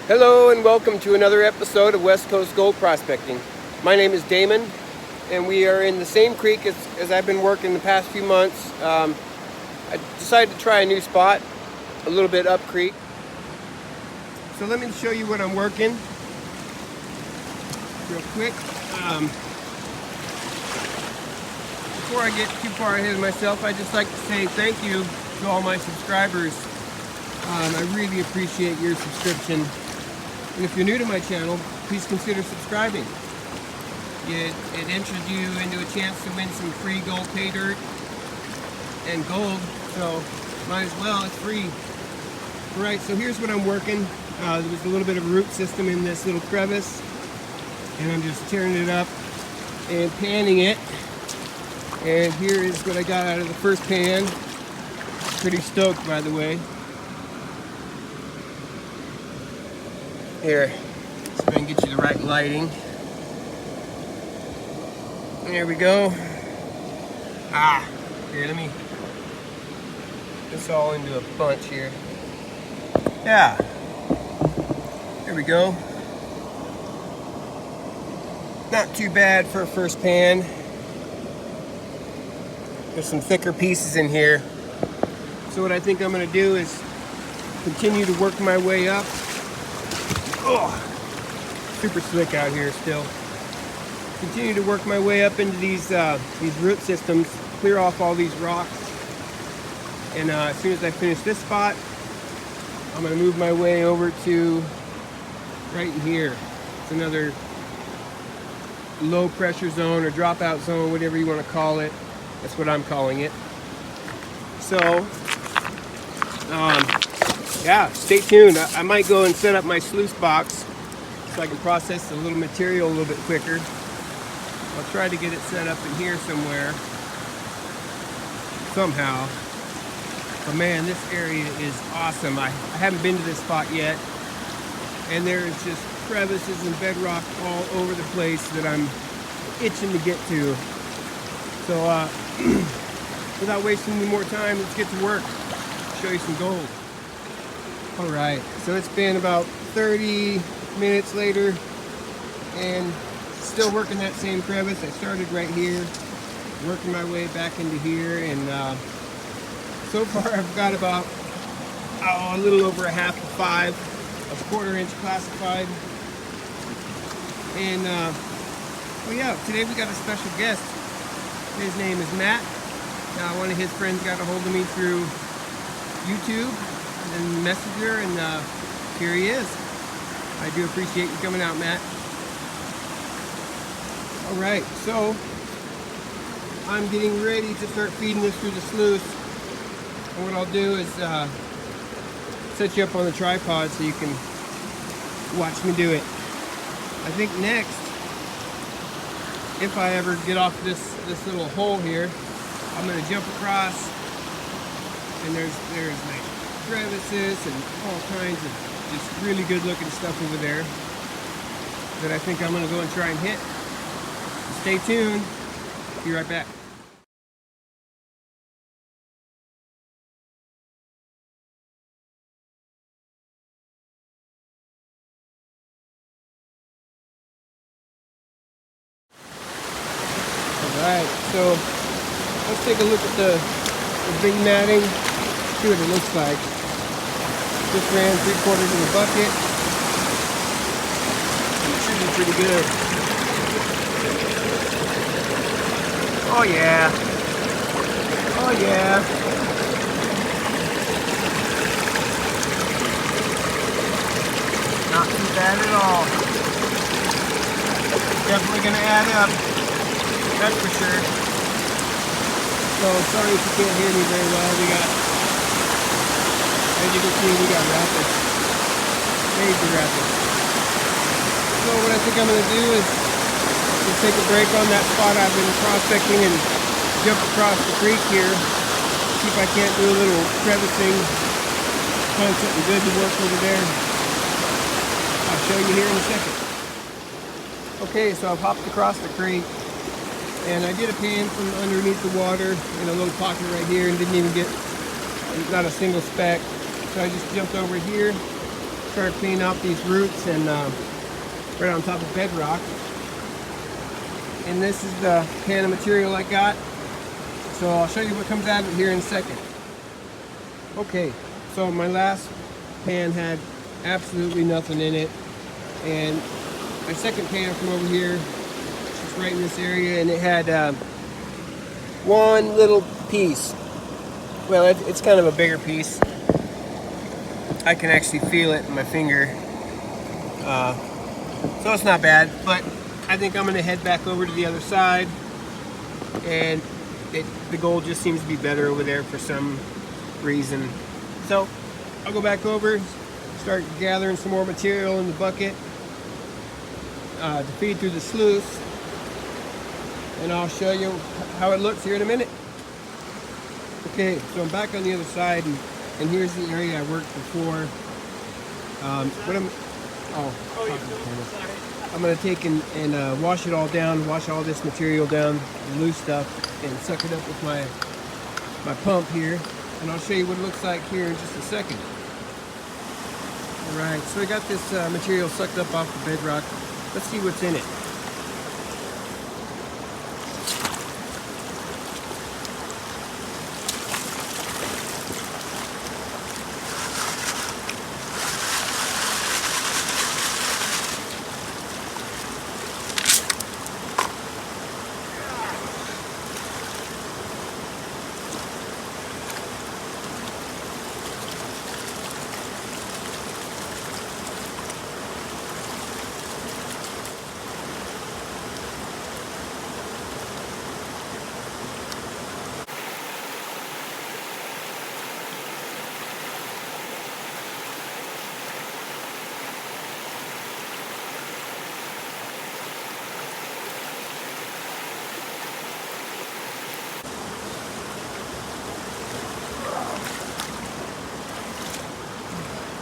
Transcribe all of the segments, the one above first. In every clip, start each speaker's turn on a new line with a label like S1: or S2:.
S1: Hello and welcome to another episode of West Coast Gold Prospecting. My name is Damon and we are in the same creek as I've been working the past few months. I decided to try a new spot, a little bit up creek. So let me show you what I'm working real quick. Before I get too far ahead of myself, I'd just like to say thank you to all my subscribers. I really appreciate your subscription. And if you're new to my channel, please consider subscribing. It enters you into a chance to win some free gold pay dirt and gold, so might as well, it's free. Alright, so here's what I'm working. There was a little bit of a root system in this little crevice, and I'm just tearing it up and panning it. And here is what I got out of the first pan. Pretty stoked, by the way. Here, so I can get you the right lighting. There we go. Here, let me put this all into a bunch here. Yeah, there we go. Not too bad for a first pan. There's some thicker pieces in here. So what I think I'm going to do is continue to work my way up. Oh, super slick out here still. Continue to work my way up into these root systems, clear off all these rocks. And as soon as I finish this spot, I'm going to move my way over to right in here. It's another low pressure zone or dropout zone, whatever you want to call it. That's what I'm calling it. So, yeah, stay tuned. I might go and set up my sluice box so I can process the little material a little bit quicker. I'll try to get it set up in here somewhere, somehow. But man, this area is awesome. I haven't been to this spot yet, and there's just crevices and bedrock all over the place that I'm itching to get to. So, without wasting any more time, let's get to work. Show you some gold. Alright, so it's been about 30 minutes later and still working that same crevice. I started right here, working my way back into here, and so far I've got about a little over a half of 5, a 1/4 inch classified. And well, yeah, today we got a special guest. His name is Matt. Now, one of his friends got a hold of me through YouTube and Messenger, and here he is. I do appreciate you coming out, Matt. Alright, so I'm getting ready to start feeding this through the sluice. And what I'll do is set you up on the tripod so you can watch me do it. I think next, if I ever get off this little hole here, I'm going to jump across, and there's like crevices and all kinds of just really good looking stuff over there that I think I'm going to go and try and hit. Stay tuned. Be right back. Alright, so let's take a look at the big matting, see what it looks like. Just ran 3/4 of the bucket. It should be pretty good. Oh yeah. Oh yeah. Not too bad at all. Definitely gonna add up. That's for sure. So sorry if you can't hear me very well. We got, as you can see, we got rapids. Major rapids. So what I think I'm going to do is just take a break on that spot I've been prospecting and jump across the creek here. See if I can't do a little crevicing. Find something good to work over there. I'll show you here in a second. Okay, so I've hopped across the creek. And I did a pan from underneath the water in a little pocket right here and didn't even get not a single speck. So I just jumped over here start cleaning out these roots and right on top of Bedrock. And this is the pan of material I got. So I'll show you what comes out of it here in a second. Okay, so my last pan had absolutely nothing in it. And my second pan from over here, just right in this area, and it had one little piece. Well, it's kind of a bigger piece. I can actually feel it in my finger. So it's not bad, but I think I'm gonna head back over to the other side, and the gold just seems to be better over there for some reason. So I'll go back over, start gathering some more material in the bucket to feed through the sluice, and I'll show you how it looks here in a minute. Okay, so I'm back on the other side, and here's the area I worked before. I'm going to take and wash it all down, wash all this material down, the loose stuff, and suck it up with my pump here. And I'll show you what it looks like here in just a second. Alright, so I got this material sucked up off the Bedrock. Let's see what's in it.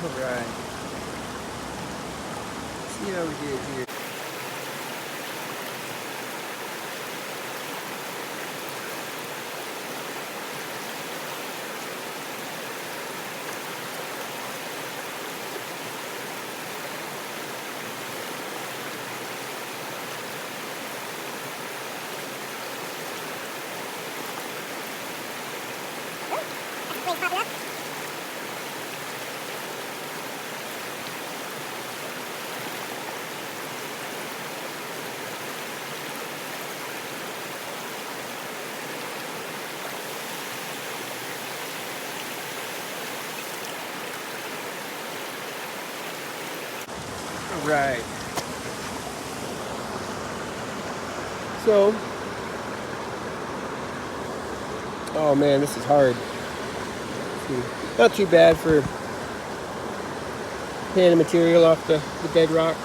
S1: Alright. See how we did here. Right. So, oh man, this is hard. Not too bad for pan of material off the Bedrock.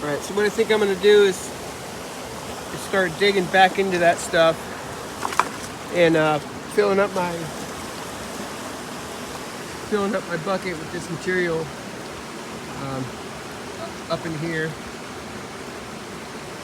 S1: Alright, so what I think I'm going to do is start digging back into that stuff and filling up my bucket with this material up in here.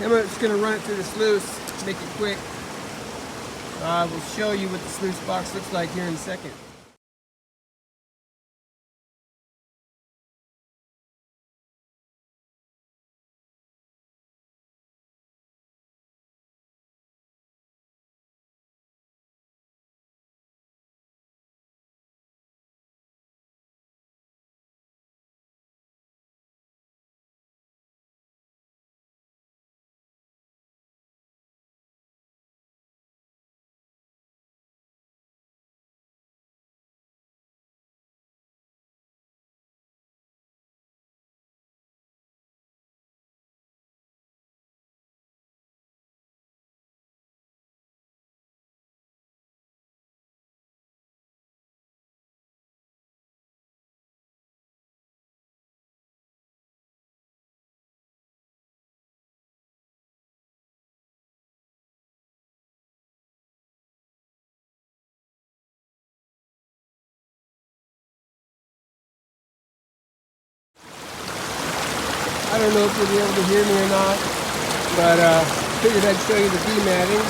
S1: I'm just going to run it through the sluice, make it quick. I will show you what the sluice box looks like here in a second. I don't know if you'll be able to hear me or not, but figured I'd show you the dematting.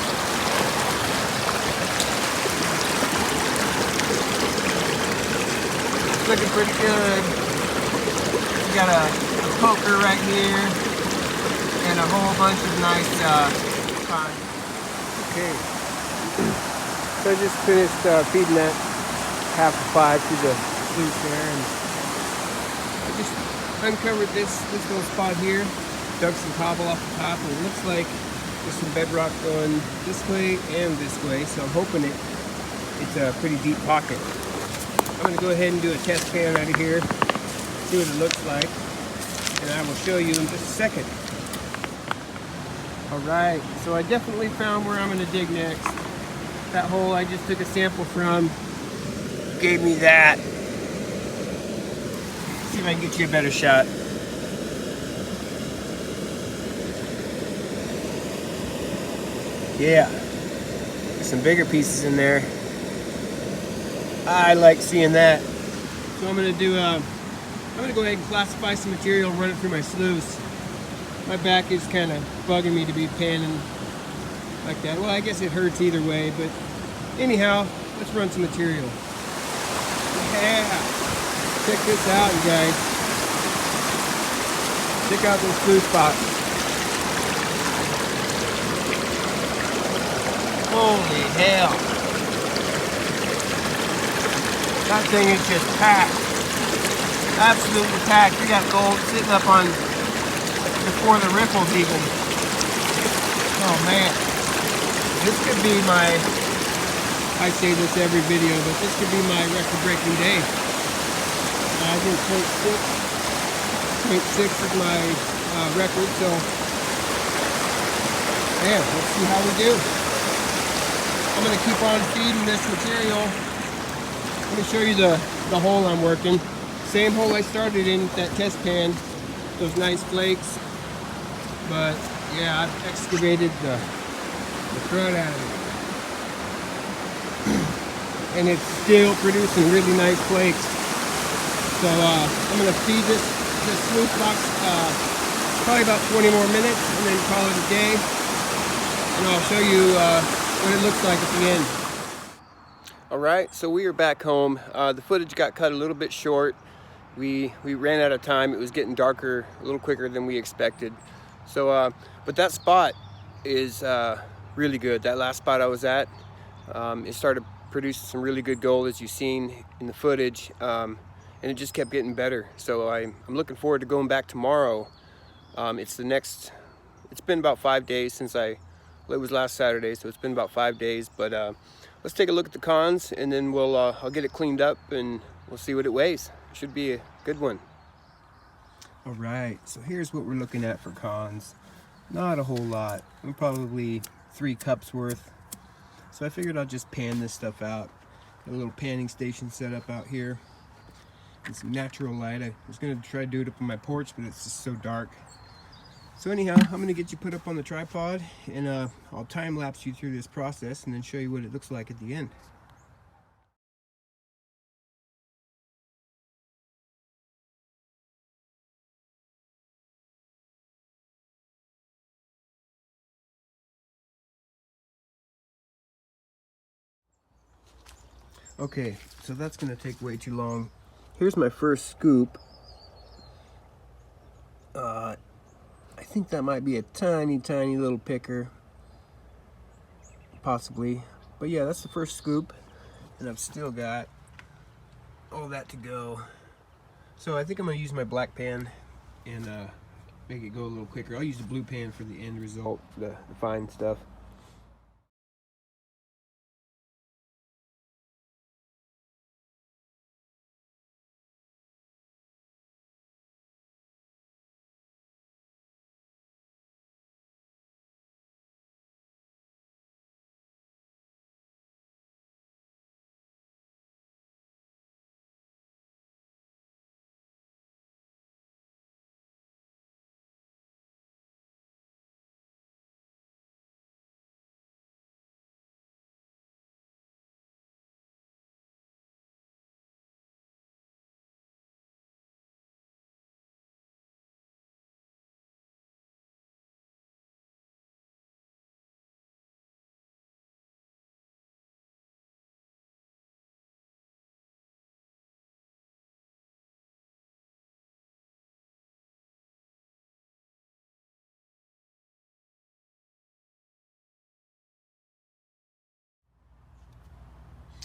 S1: looking pretty good. We got a poker right here and a whole bunch of nice pine. Okay. So I just finished feeding that 4:30 to the sluice there, and I just uncovered this little spot here, dug some cobble off the top, and it looks like there's some bedrock going this way and this way, so I'm hoping it's a pretty deep pocket. I'm going to go ahead and do a test pan out of here, see what it looks like, and I will show you in just a second. Alright, so I definitely found where I'm going to dig next. That hole I just took a sample from gave me that. See if I can get you a better shot. Yeah, there's some bigger pieces in there. I like seeing that. So I'm gonna do I'm gonna go ahead and classify some material, run it through my sluice. My back is kind of bugging me to be panning like that. Well, I guess it hurts either way, but anyhow, let's run some material. Yeah, check this out, you guys. Check out those sluice spots. Holy hell. That thing is just packed. Absolutely packed. We got gold sitting up on before the ripples even. Oh man. This could be my, I say this every video, but this could be my record-breaking day. I think 0.6 is my record, so yeah, let's see how we do. I'm going to keep on feeding this material. Let me show you the hole I'm working. Same hole I started in with that test pan. Those nice flakes. But yeah, I've excavated the crud out of it. And it's still producing really nice flakes. So I'm going to feed this sluice box probably about 20 more minutes and then call it a day. And I'll show you what it looks like at the end. Alright, so we are back home. The footage got cut a little bit short. We ran out of time. It was getting darker a little quicker than we expected. So, but that spot is really good. That last spot I was at, it started producing some really good gold, as you've seen in the footage, and it just kept getting better. So I'm looking forward to going back tomorrow. It's been about 5 days since it was last Saturday, so it's been about 5 days, but let's take a look at the cons, and then I'll get it cleaned up and we'll see what it weighs. It should be a good one. All right, so here's what we're looking at for cons. Not a whole lot. I'm probably 3 cups worth. So I figured I'll just pan this stuff out. Got a little panning station set up out here. And some natural light. I was gonna try to do it up on my porch, but it's just so dark. So anyhow, I'm gonna get you put up on the tripod, and I'll time lapse you through this process and then show you what it looks like at the end. Okay, so that's gonna take way too long. Here's my first scoop. I think that might be a tiny little picker, possibly. But yeah, that's the first scoop, and I've still got all that to go. So I think I'm gonna use my black pan and make it go a little quicker. I'll use the blue pan for the end result, the fine stuff.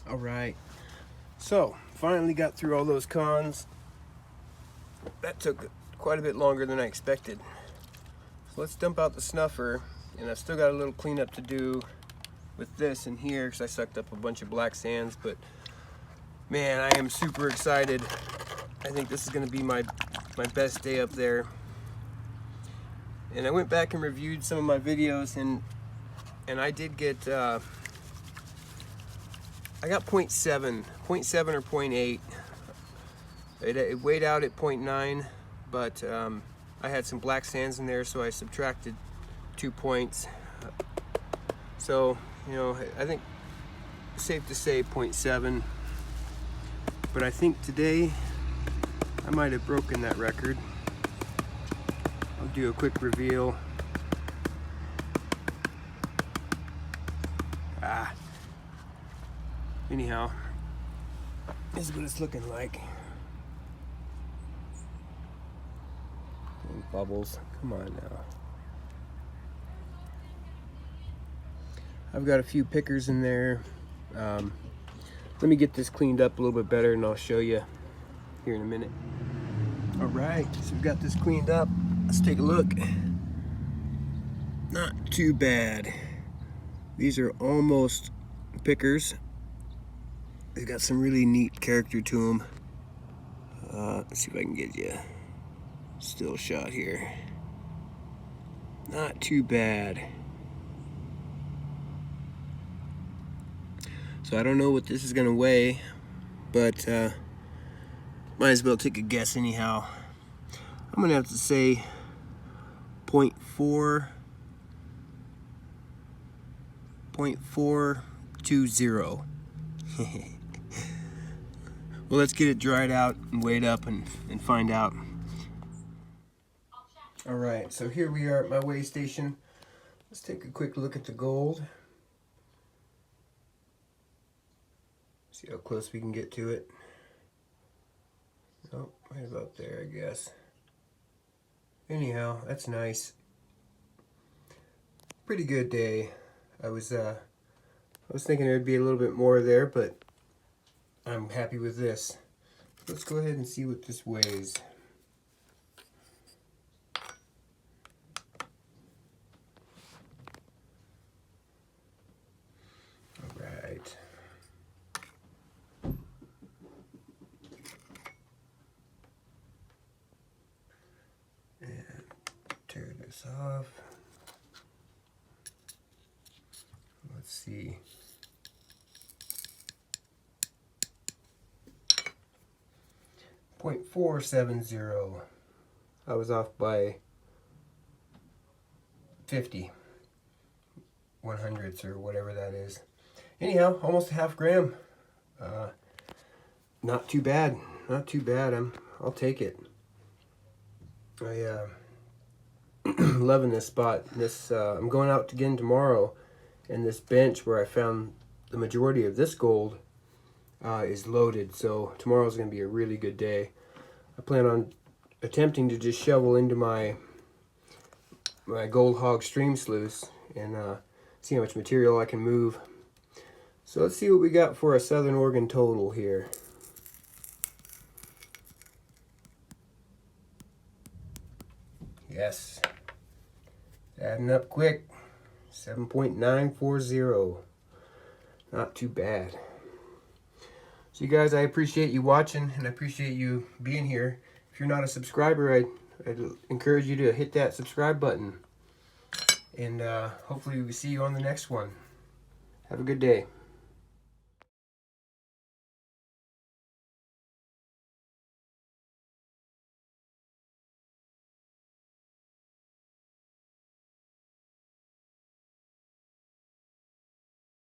S1: All right, so finally got through all those cons. That took quite a bit longer than I expected. So let's dump out the snuffer, and I've still got a little cleanup to do with this in here because I sucked up a bunch of black sands, but man, I am super excited. I think this is going to be my best day up there. And I went back and reviewed some of my videos, and I did get I got 0.7 or 0.8. It weighed out at 0.9, but I had some black sands in there, so I subtracted 2 points. So, you know, I think it's safe to say 0.7. But I think today I might have broken that record. I'll do a quick reveal. Anyhow, this is what it's looking like. And bubbles, come on now. I've got a few pickers in there. Let me get this cleaned up a little bit better and I'll show you here in a minute. All right, so we've got this cleaned up. Let's take a look. Not too bad. These are almost pickers. They've got some really neat character to them. Let's see if I can get you still shot here. Not too bad. So I don't know what this is gonna weigh, but might as well take a guess anyhow. I'm gonna have to say 0.420. Well, let's get it dried out and weighed up and find out. All right, so here we are at my weigh station. Let's take a quick look at the gold. See how close we can get to it. Oh, right about there, I guess. Anyhow, that's nice. Pretty good day. I was thinking there'd be a little bit more there, but I'm happy with this. Let's go ahead and see what this weighs. All right. And tear this off. Let's see. 0.470. I was off by 50 100ths or whatever that is. Anyhow, almost a half gram. Not too bad. Not too bad. I'll take it. I loving this spot. I'm going out again tomorrow, and this bench where I found the majority of this gold is loaded, so tomorrow's going to be a really good day. I plan on attempting to just shovel into my Gold Hog stream sluice and see how much material I can move. So let's see what we got for a Southern Oregon total here. Yes, adding up quick. 7.940. Not too bad. So you guys, I appreciate you watching, and I appreciate you being here. If you're not a subscriber, I'd encourage you to hit that subscribe button. And hopefully we see you on the next one. Have a good day.